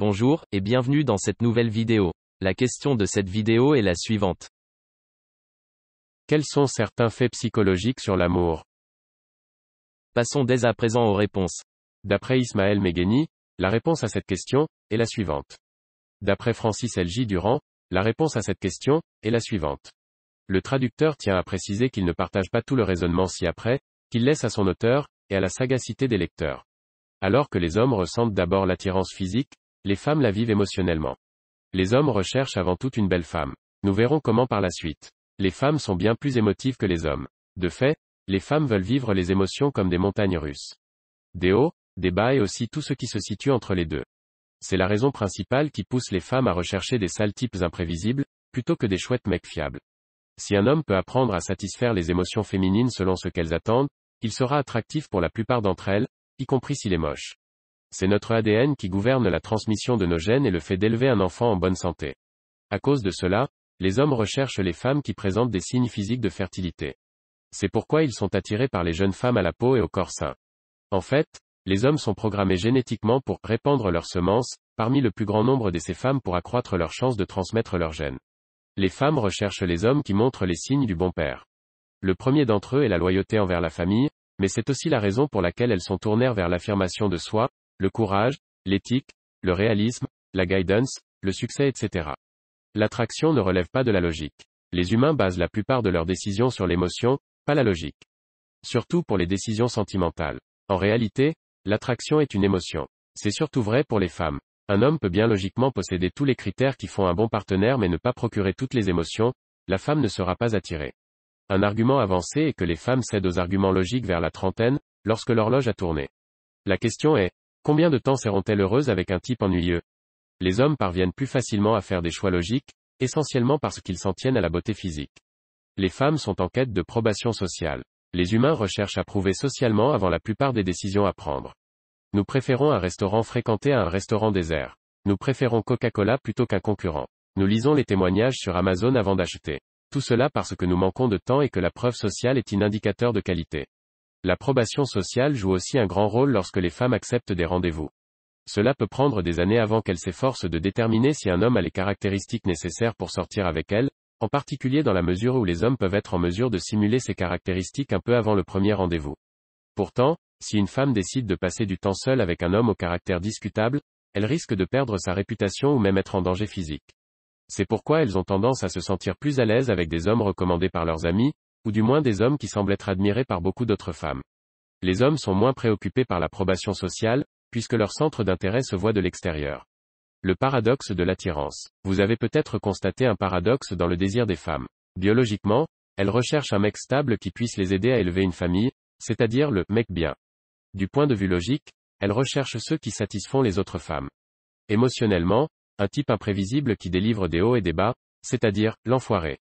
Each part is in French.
Bonjour, et bienvenue dans cette nouvelle vidéo. La question de cette vidéo est la suivante. Quels sont certains faits psychologiques sur l'amour? Passons dès à présent aux réponses. D'après Ismaël Megheni, la réponse à cette question est la suivante. D'après Francis L.J. Durand, la réponse à cette question est la suivante. Le traducteur tient à préciser qu'il ne partage pas tout le raisonnement ci-après, qu'il laisse à son auteur, et à la sagacité des lecteurs. Alors que les hommes ressentent d'abord l'attirance physique, les femmes la vivent émotionnellement. Les hommes recherchent avant tout une belle femme. Nous verrons comment par la suite. Les femmes sont bien plus émotives que les hommes. De fait, les femmes veulent vivre les émotions comme des montagnes russes. Des hauts, des bas et aussi tout ce qui se situe entre les deux. C'est la raison principale qui pousse les femmes à rechercher des sales types imprévisibles, plutôt que des chouettes mecs fiables. Si un homme peut apprendre à satisfaire les émotions féminines selon ce qu'elles attendent, il sera attractif pour la plupart d'entre elles, y compris s'il est moche. C'est notre ADN qui gouverne la transmission de nos gènes et le fait d'élever un enfant en bonne santé. À cause de cela, les hommes recherchent les femmes qui présentent des signes physiques de fertilité. C'est pourquoi ils sont attirés par les jeunes femmes à la peau et au corps sain. En fait, les hommes sont programmés génétiquement pour répandre leurs semences, parmi le plus grand nombre de ces femmes pour accroître leurs chances de transmettre leurs gènes. Les femmes recherchent les hommes qui montrent les signes du bon père. Le premier d'entre eux est la loyauté envers la famille, mais c'est aussi la raison pour laquelle elles sont tournées vers l'affirmation de soi, le courage, l'éthique, le réalisme, la guidance, le succès etc. L'attraction ne relève pas de la logique. Les humains basent la plupart de leurs décisions sur l'émotion, pas la logique. Surtout pour les décisions sentimentales. En réalité, l'attraction est une émotion. C'est surtout vrai pour les femmes. Un homme peut bien logiquement posséder tous les critères qui font un bon partenaire mais ne pas procurer toutes les émotions, la femme ne sera pas attirée. Un argument avancé est que les femmes cèdent aux arguments logiques vers la trentaine, lorsque l'horloge a tourné. La question est, combien de temps seront-elles heureuses avec un type ennuyeux? Les hommes parviennent plus facilement à faire des choix logiques, essentiellement parce qu'ils s'en tiennent à la beauté physique. Les femmes sont en quête de probation sociale. Les humains recherchent à prouver socialement avant la plupart des décisions à prendre. Nous préférons un restaurant fréquenté à un restaurant désert. Nous préférons Coca-Cola plutôt qu'un concurrent. Nous lisons les témoignages sur Amazon avant d'acheter. Tout cela parce que nous manquons de temps et que la preuve sociale est un indicateur de qualité. L'approbation sociale joue aussi un grand rôle lorsque les femmes acceptent des rendez-vous. Cela peut prendre des années avant qu'elles s'efforcent de déterminer si un homme a les caractéristiques nécessaires pour sortir avec elle, en particulier dans la mesure où les hommes peuvent être en mesure de simuler ces caractéristiques un peu avant le premier rendez-vous. Pourtant, si une femme décide de passer du temps seule avec un homme au caractère discutable, elle risque de perdre sa réputation ou même être en danger physique. C'est pourquoi elles ont tendance à se sentir plus à l'aise avec des hommes recommandés par leurs amis, ou du moins des hommes qui semblent être admirés par beaucoup d'autres femmes. Les hommes sont moins préoccupés par l'approbation sociale, puisque leur centre d'intérêt se voit de l'extérieur. Le paradoxe de l'attirance. Vous avez peut-être constaté un paradoxe dans le désir des femmes. Biologiquement, elles recherchent un mec stable qui puisse les aider à élever une famille, c'est-à-dire le mec bien. Du point de vue logique, elles recherchent ceux qui satisfont les autres femmes. Émotionnellement, un type imprévisible qui délivre des hauts et des bas, c'est-à-dire l'enfoiré.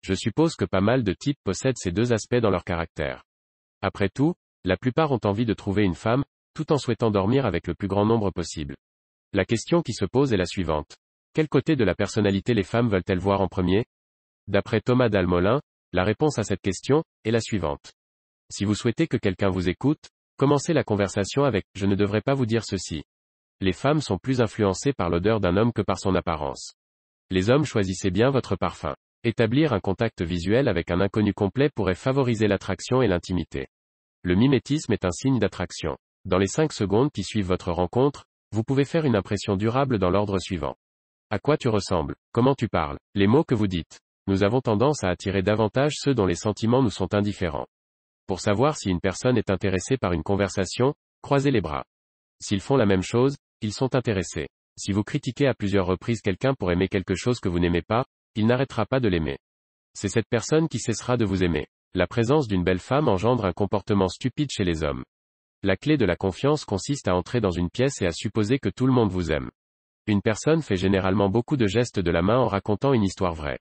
Je suppose que pas mal de types possèdent ces deux aspects dans leur caractère. Après tout, la plupart ont envie de trouver une femme, tout en souhaitant dormir avec le plus grand nombre possible. La question qui se pose est la suivante. Quel côté de la personnalité les femmes veulent-elles voir en premier? D'après Thomas Dalmolin, la réponse à cette question est la suivante. Si vous souhaitez que quelqu'un vous écoute, commencez la conversation avec « Je ne devrais pas vous dire ceci ». Les femmes sont plus influencées par l'odeur d'un homme que par son apparence. Les hommes choisissez bien votre parfum. Établir un contact visuel avec un inconnu complet pourrait favoriser l'attraction et l'intimité. Le mimétisme est un signe d'attraction. Dans les 5 secondes qui suivent votre rencontre, vous pouvez faire une impression durable dans l'ordre suivant. À quoi tu ressembles? Comment tu parles? Les mots que vous dites. Nous avons tendance à attirer davantage ceux dont les sentiments nous sont indifférents. Pour savoir si une personne est intéressée par une conversation, croisez les bras. S'ils font la même chose, ils sont intéressés. Si vous critiquez à plusieurs reprises quelqu'un pour aimer quelque chose que vous n'aimez pas, il n'arrêtera pas de l'aimer. C'est cette personne qui cessera de vous aimer. La présence d'une belle femme engendre un comportement stupide chez les hommes. La clé de la confiance consiste à entrer dans une pièce et à supposer que tout le monde vous aime. Une personne fait généralement beaucoup de gestes de la main en racontant une histoire vraie.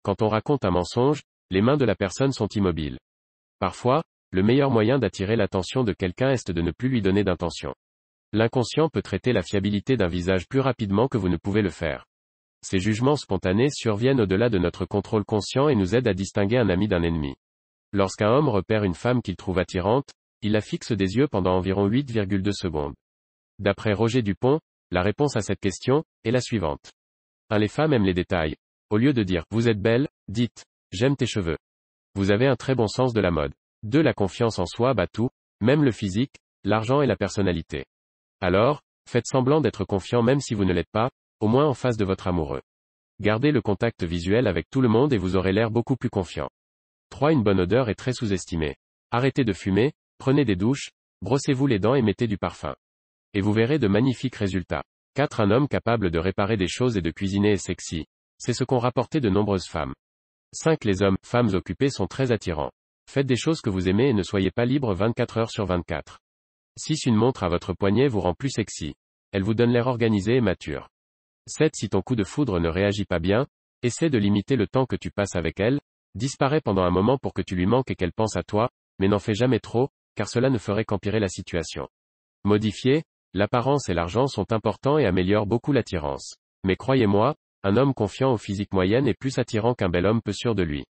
Quand on raconte un mensonge, les mains de la personne sont immobiles. Parfois, le meilleur moyen d'attirer l'attention de quelqu'un est de ne plus lui donner d'intention. L'inconscient peut traiter la fiabilité d'un visage plus rapidement que vous ne pouvez le faire. Ces jugements spontanés surviennent au-delà de notre contrôle conscient et nous aident à distinguer un ami d'un ennemi. Lorsqu'un homme repère une femme qu'il trouve attirante, il la fixe des yeux pendant environ 8,2 secondes. D'après Roger Dupont, La réponse à cette question est la suivante. 1. Les femmes aiment les détails. Au lieu de dire « vous êtes belle », dites « j'aime tes cheveux ». Vous avez un très bon sens de la mode. 2. La confiance en soi bat tout, même le physique, l'argent et la personnalité. Alors, faites semblant d'être confiant même si vous ne l'êtes pas, au moins en face de votre amoureux. Gardez le contact visuel avec tout le monde et vous aurez l'air beaucoup plus confiant. 3. Une bonne odeur est très sous-estimée. Arrêtez de fumer, prenez des douches, brossez-vous les dents et mettez du parfum. Et vous verrez de magnifiques résultats. 4. Un homme capable de réparer des choses et de cuisiner est sexy. C'est ce qu'ont rapporté de nombreuses femmes. 5. Les hommes, femmes occupés sont très attirants. Faites des choses que vous aimez et ne soyez pas libre 24 heures sur 24. 6. Une montre à votre poignet vous rend plus sexy. Elle vous donne l'air organisé et mature. 7. Si ton coup de foudre ne réagit pas bien, essaie de limiter le temps que tu passes avec elle, disparaît pendant un moment pour que tu lui manques et qu'elle pense à toi, mais n'en fais jamais trop, car cela ne ferait qu'empirer la situation. Modifier, l'apparence et l'argent sont importants et améliorent beaucoup l'attirance. Mais croyez-moi, un homme confiant au physique moyenne est plus attirant qu'un bel homme peu sûr de lui.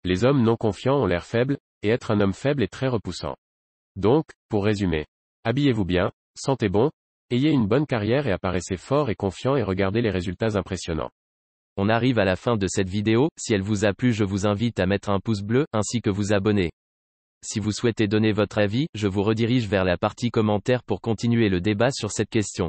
Les hommes non confiants ont l'air faibles, et être un homme faible est très repoussant. Donc, pour résumer, habillez-vous bien, sentez bon, ayez une bonne carrière et apparaissez fort et confiant et regardez les résultats impressionnants. On arrive à la fin de cette vidéo, si elle vous a plu je vous invite à mettre un pouce bleu, ainsi que vous abonner. Si vous souhaitez donner votre avis, je vous redirige vers la partie commentaires pour continuer le débat sur cette question.